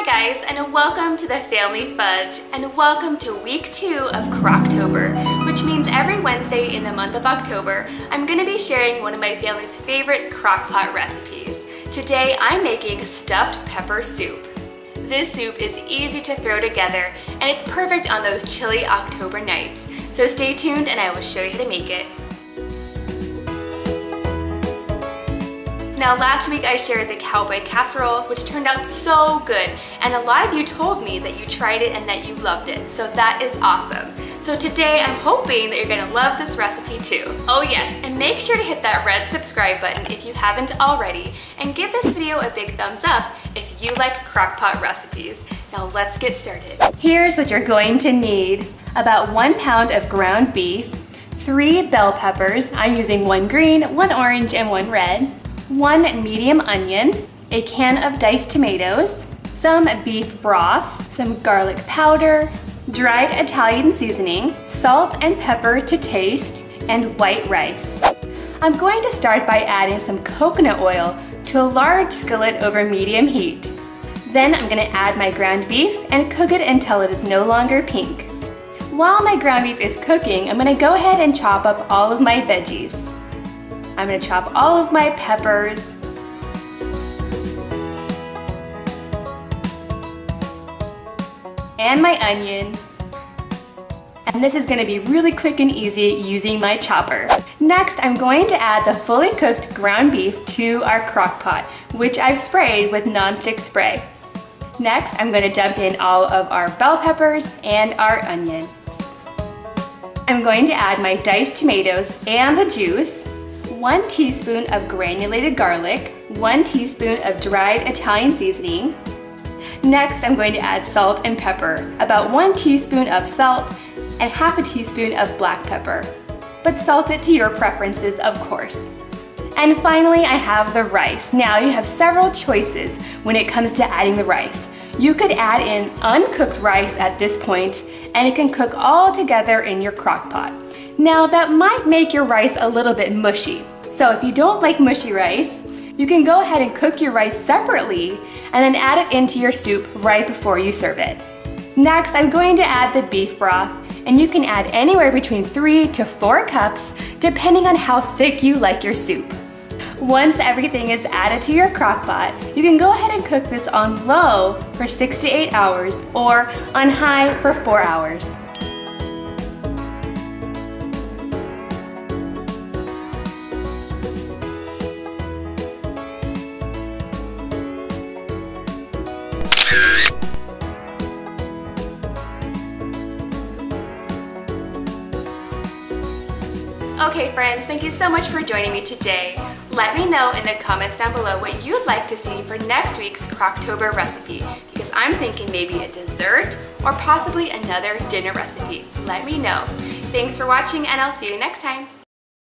guys, and welcome to the Family Fudge, and welcome to week 2 of Crocktober, which means every Wednesday in the month of October, I'm going to be sharing one of my family's favorite crockpot recipes. Today, I'm making stuffed pepper soup. This soup is easy to throw together, and it's perfect on those chilly October nights. So stay tuned and I will show you how to make it. Now last week I shared the cowboy casserole, which turned out so good, and a lot of you told me that you tried it and that you loved it, so that is awesome. So today I'm hoping that you're gonna love this recipe too. Oh yes, and make sure to hit that red subscribe button if you haven't already, and give this video a big thumbs up if you like crockpot recipes. Now let's get started. Here's what you're going to need. About 1 pound of ground beef, 3 bell peppers, I'm using 1 green, 1 orange, and 1 red, 1 medium onion, a can of diced tomatoes, some beef broth, some garlic powder, dried Italian seasoning, salt and pepper to taste, and white rice. I'm going to start by adding some coconut oil to a large skillet over medium heat. Then I'm going to add my ground beef and cook it until it is no longer pink. While my ground beef is cooking, I'm going to go ahead and chop up all of my veggies. I'm going to chop all of my peppers, and my onion. And this is going to be really quick and easy using my chopper. Next, I'm going to add the fully cooked ground beef to our crock pot, which I've sprayed with nonstick spray. Next, I'm going to dump in all of our bell peppers and our onion. I'm going to add my diced tomatoes and the juice, 1 teaspoon of granulated garlic, 1 teaspoon of dried Italian seasoning. Next, I'm going to add salt and pepper, about 1 teaspoon of salt and half a teaspoon of black pepper. But salt it to your preferences, of course. And finally, I have the rice. Now you have several choices when it comes to adding the rice. You could add in uncooked rice at this point, and it can cook all together in your crock pot. Now that might make your rice a little bit mushy. So if you don't like mushy rice, you can go ahead and cook your rice separately and then add it into your soup right before you serve it. Next, I'm going to add the beef broth, and you can add anywhere between 3 to 4 cups depending on how thick you like your soup. Once everything is added to your crock pot, you can go ahead and cook this on low for 6 to 8 hours or on high for 4 hours. Okay friends, thank you so much for joining me today. Let me know in the comments down below what you'd like to see for next week's Crocktober recipe, because I'm thinking maybe a dessert or possibly another dinner recipe. Let me know. Thanks for watching, and I'll see you next time.